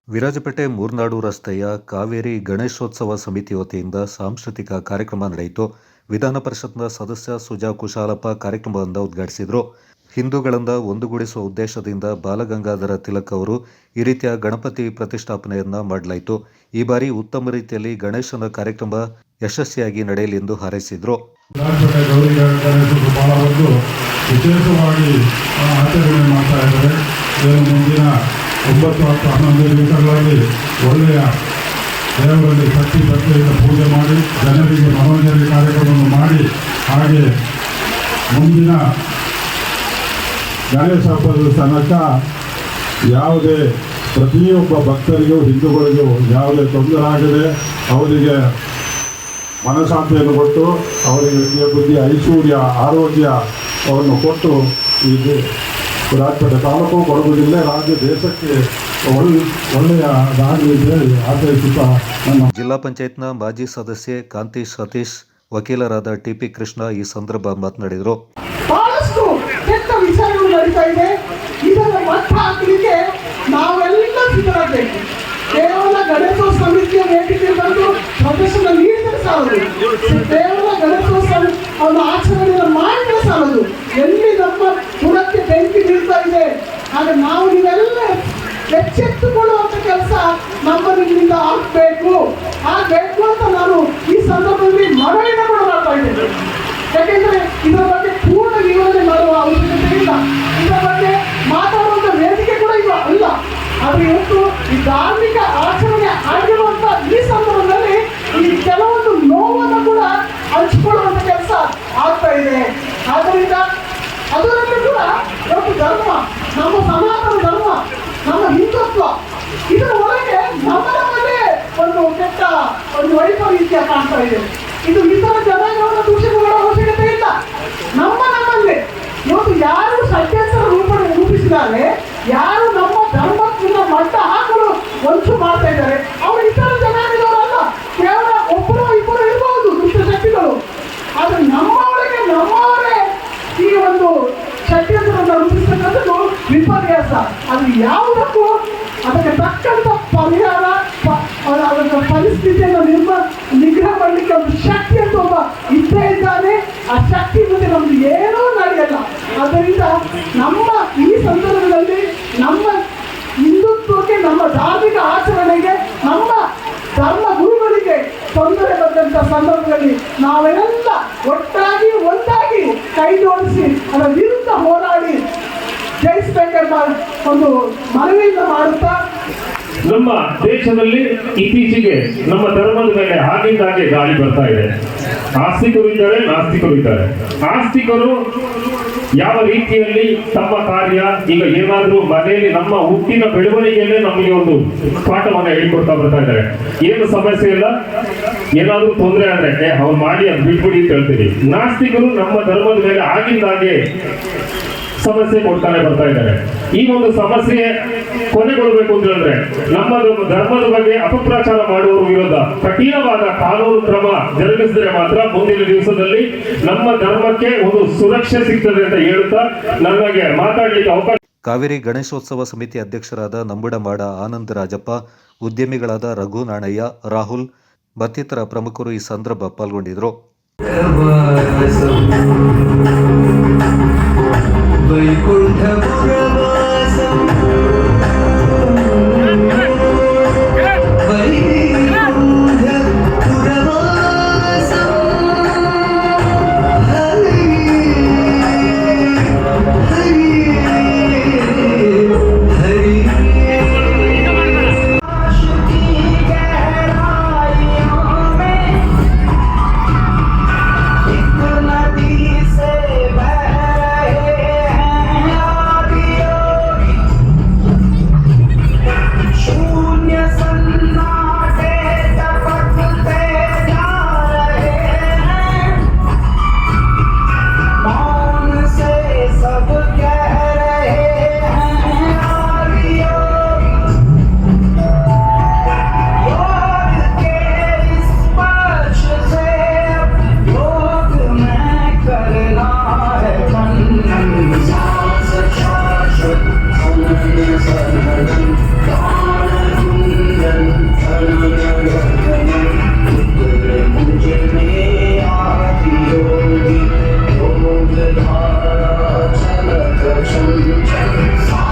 ವಿರಾಜಪೇಟೆ ಮೂರ್ನಾಡು ರಸ್ತೆಯ ಕಾವೇರಿ ಗಣೇಶೋತ್ಸವ ಸಮಿತಿ ವತಿಯಿಂದ ಸಾಂಸ್ಕೃತಿಕ ಕಾರ್ಯಕ್ರಮ ನಡೆಯಿತು. ವಿಧಾನ ಪರಿಷತ್ನ ಸದಸ್ಯ ಸುಜಾ ಕುಶಾಲಪ್ಪ ಕಾರ್ಯಕ್ರಮವನ್ನು ಉದ್ಘಾಟಿಸಿದರು. ಹಿಂದೂಗಳಿಂದ ಒಂದುಗೂಡಿಸುವ ಉದ್ದೇಶದಿಂದ ಬಾಲಗಂಗಾಧರ ತಿಲಕ್ ಅವರು ಈ ರೀತಿಯ ಗಣಪತಿ ಪ್ರತಿಷ್ಠಾಪನೆಯನ್ನ ಮಾಡಲಾಯಿತು. ಈ ಬಾರಿ ಉತ್ತಮ ರೀತಿಯಲ್ಲಿ ಗಣೇಶನ ಕಾರ್ಯಕ್ರಮ ಯಶಸ್ವಿಯಾಗಿ ನಡೆಯಲಿ ಎಂದು ಹಾರೈಸಿದರು. ವಿಶೇಷವಾಗಿ ಆಚರಣೆ ಮಾಡ್ತಾ ಇದ್ದಾರೆ. ಮುಂದಿನ 9-10-11 ದಿವಸಗಳಲ್ಲಿ ಒಳ್ಳೆಯ ದೇವರಲ್ಲಿ ಶಕ್ತಿ ಭಕ್ತಿಯಿಂದ ಪೂಜೆ ಮಾಡಿ ಜನರಿಗೆ ಮನೋರಂಜನೆ ಕಾರ್ಯಕ್ರಮವನ್ನು ಮಾಡಿ, ಹಾಗೆ ಮುಂದಿನ ಗಣೇಶ ಹಬ್ಬದ ತನಕ ಯಾವುದೇ ಪ್ರತಿಯೊಬ್ಬ ಭಕ್ತರಿಗೂ ಹಿಂದೂಗಳಿಗೂ ಯಾವುದೇ ತೊಂದರೆ ಆಗದೆ ಅವರಿಗೆ ಮನಃಶಾಂತಿಯನ್ನು ಕೊಟ್ಟು ಅವರಿಗೆ ವಿದ್ಯೆ ಬುದ್ಧಿ ಐಶ್ವರ್ಯ ಆರೋಗ್ಯವನ್ನು ಕೊಟ್ಟು ಇದು ವಿರಾಜಪೇಟೆ ತಾಲೂಕು ಕೊಡಗು ಜಿಲ್ಲೆ ರಾಜ್ಯ ದೇಶಕ್ಕೆ ಒಳ್ಳೆಯ ದಾರಿ ಆಚರಿಸುತ್ತಾ ಜಿಲ್ಲಾ ಪಂಚಾಯತ್ನ ಮಾಜಿ ಸದಸ್ಯೆ ಕಾಂತಿ ಸತೀಶ್, ವಕೀಲರಾದ ಟಿಪಿ ಕೃಷ್ಣ ಈ ಸಂದರ್ಭ ಮಾತನಾಡಿದರು. ಬಹಳಷ್ಟು ಕೆಟ್ಟ ವಿಚಾರಗಳು ನಡೀತಾ ಇದೆ. ಇದನ್ನು ಮಟ್ಟ ಹಾಕಲಿಕ್ಕೆ ನಾವೆಲ್ಲ ಸಿದ್ಧರಾಗಬೇಕು. ಕೇವಲ ಗಣೇಶೋತ್ಸವ ಸಮಿತಿಯ ವೇದಿಕೆ ಬಂದು ಪ್ರದರ್ಶನ ನೀಡಿದರೆ ಸಾಲದು, ಕೇವಲ ಗಣೇಶೋತ್ಸವ ಆಚರಣೆಯನ್ನು ಮಾಡಿದರೆ ಸಾಲದು. ಎಲ್ಲಿ ನಮ್ಮ ಪುರಕ್ಕೆ ಬೆಂಕಿ ಬೀಳ್ತಾ ಇದೆ, ಆಗ ನಾವು ನೀವೆಲ್ಲ ಎಚ್ಚೆತ್ತುಕೊಳ್ಳುವಂತ ಕೆಲಸ ನಮ್ಮಲ್ಲಿಂದ ಆಗಬೇಕು ಅಂತ ನಾನು ಈ ಸಂದರ್ಭದಲ್ಲಿ ಮನವಿಯನ್ನು ಕೂಡ ಮಾಡ್ತಾ ಇದ್ದೇನೆ. ಯಾಕೆಂದ್ರೆ ಇದರ ಬಗ್ಗೆ ಪೂರ್ಣ ವಿವರಣೆ ಮಾಡುವ ಅವಶ್ಯಕತೆ ಇಲ್ಲ, ಇದರ ಬಗ್ಗೆ ಮಾತಾಡುವಂತ ವೇದಿಕೆ ಕೂಡ ಇಲ್ಲ ಅಲ್ಲ. ಆದರೆ ಇವತ್ತು ಈ ಧಾರ್ಮಿಕ ಆಚರಣೆ ಆಗಿರುವಂತ ಈ ಸಂದರ್ಭದಲ್ಲಿ ಈ ಕೆಲವೊಂದು ನೋವನ್ನು ಕೂಡ ಹಂಚಿಕೊಳ್ಳುವಂತ ಕೆಲಸ ಆಗ್ತಾ ಇದೆ. ಆದ್ದರಿಂದ ಅದರಲ್ಲಿ ಕೂಡ ಇವತ್ತು ಧರ್ಮ, ನಮ್ಮ ಸನಾತನ ಧರ್ಮ, ನಮ್ಮ ಹಿಂದುತ್ವ, ಇದರ ಒಳಗೆ ನಮ್ಮಲ್ಲೇ ಒಂದು ಕೆಟ್ಟ ಒಂದು ವೈಪರೀತ್ಯ ಕಾಣ್ತಾ ಇದೆ. ಇದು ಇತರ ಜನಾಂಗವನ್ನು ದೂಷಿಸುವ ಅವಶ್ಯಕತೆ ಇಲ್ಲ. ನಮ್ಮಲ್ಲೇ ಇವತ್ತು ಯಾರು ಷಡ್ಯಂತ್ರ ರೂಪಿಸಿದ್ದಾರೆ, ಯಾರು ನಮ್ಮ ಧರ್ಮಕ್ಕಿಂತ ಮಟ್ಟ ಹಾಕಲು ಒಂಚು ಮಾಡ್ತಾ ಇದ್ದಾರೆ, ಅವರು ಇತರ ಜನಾಂಗದವರಲ್ಲ. ಕೇವಲ ಒಬ್ಬರು ಇಬ್ಬರು ಇರಬಹುದು ದುಷ್ಟ ಶಕ್ತಿಗಳು, ಆದರೆ ನಮ್ಮ ಒಳಗೆ ನಮ್ಮವರೇ ಈ ಒಂದು ಷಡ್ಯಂತ್ರವನ್ನು ರೂಪಿಸತಕ್ಕಂಥದ್ದು ವಿಪರ್ಯಾಸ. ಅದು ಯಾವುದಕ್ಕೂ ಅದಕ್ಕೆ ತಕ್ಕಂಥ ಪರಿಹಾರ, ಅದರ ಪರಿಸ್ಥಿತಿಯನ್ನು ನಿಗ್ರಹ ಮಾಡಲಿಕ್ಕೆ ಒಂದು ಶಕ್ತಿ ಅಂತ ಒಬ್ಬ ಇದ್ದೇ ಇದ್ದಾನೆ. ಆ ಶಕ್ತಿ ಮುಂದೆ ನಮ್ದು ಏನೂ ನಡೆಯಲ್ಲ. ಆದ್ದರಿಂದ ನಮ್ಮ ಈ ಸಂದರ್ಭದಲ್ಲಿ ನಮ್ಮ ಹಿಂದುತ್ವಕ್ಕೆ, ನಮ್ಮ ಧಾರ್ಮಿಕ ಆಚರಣೆಗೆ, ನಮ್ಮ ಧರ್ಮ ಗುರುಗಳಿಗೆ ತೊಂದರೆ ಬಂದಂಥ ಸಂದರ್ಭದಲ್ಲಿ ನಾವೆಲ್ಲ ಒಟ್ಟಾಗಿ ಒಂದಾಗಿ ಕೈ ಜೋಡಿಸಿ ಅದರ ವಿರುದ್ಧ ಹೋರಾಡಿ ಜಯಿಸಬೇಕೆಂಬ ಒಂದು ಮನವಿಯಿಂದ ಮಾಡುತ್ತಾ, ನಮ್ಮ ದೇಶದಲ್ಲಿ ಇತ್ತೀಚೆಗೆ ನಮ್ಮ ಧರ್ಮದ ಮೇಲೆ ಆಗಿಂದಾಗೆ ಗಾಳಿ ಬರ್ತಾ ಇದೆ. ಆಸ್ತಿಕರು ಇದ್ದಾರೆ, ನಾಸ್ತಿಕರು ಇದ್ದಾರೆ. ಆಸ್ತಿಕರು ಯಾವ ರೀತಿಯಲ್ಲಿ ತಮ್ಮ ಕಾರ್ಯ, ಈಗ ಏನಾದ್ರೂ ಮನೆಯಲ್ಲಿ ನಮ್ಮ ಹುಟ್ಟಿನ ಬೆಳವಣಿಗೆಯಲ್ಲೇ ನಮಗೆ ಒಂದು ಪಾಠವನ್ನ ಹೇಳಿಕೊಡ್ತಾ ಬರ್ತಾ ಇದ್ದಾರೆ. ಏನು ಸಮಸ್ಯೆ ಇಲ್ಲ, ಏನಾದ್ರೂ ತೊಂದರೆ ಆದ್ರೆ ಅವ್ರು ಮಾಡಿ ಅದು ಬಿಟ್ಬಿಡಿ ಅಂತ ಹೇಳ್ತೀವಿ. ನಾಸ್ತಿಕರು ನಮ್ಮ ಧರ್ಮದ ಮೇಲೆ ಆಗಿಂದಾಗೆ ಸಮಸ್ಯೆ ಕೊಡ್ತಾನೆ ಬರ್ತಾ ಇದ್ದಾರೆ. ಈ ಒಂದು ಸಮಸ್ಯೆ ಕೊನೆಗೊಳ್ಳಬೇಕು ಅಂತ ಹೇಳಿದ್ರೆ ನಮ್ಮ ಧರ್ಮದ ಬಗ್ಗೆ ಅಪಪ್ರಚಾರ ಮಾಡುವವರ ವಿರುದ್ಧ ಕಠಿಣವಾದ ಕಾನೂನು ಕ್ರಮ ಜರುಗಿಸಿದರೆ ಮಾತ್ರ ಮುಂದಿನ ದಿವಸದಲ್ಲಿ ನಮ್ಮ ಧರ್ಮಕ್ಕೆ ಒಂದು ಸುರಕ್ಷೆ ಸಿಗ್ತದೆ ಅಂತ ಹೇಳುತ್ತಾ ನನಗೆ ಮಾತಾಡಲಿಕ್ಕೆ ಅವಕಾಶ. ಕಾವೇರಿ ಗಣೇಶೋತ್ಸವ ಸಮಿತಿ ಅಧ್ಯಕ್ಷರಾದ ನಂಬುಡಮಾಡ ಆನಂದ ರಾಜಪ್ಪ, ಉದ್ಯಮಿಗಳಾದ ರಘು ನಾಣಯ್ಯ, ರಾಹುಲ್ ಮತ್ತಿತರ ಪ್ರಮುಖರು ಈ ಸಂದರ್ಭ ಪಾಲ್ಗೊಂಡಿದ್ದರು. Children,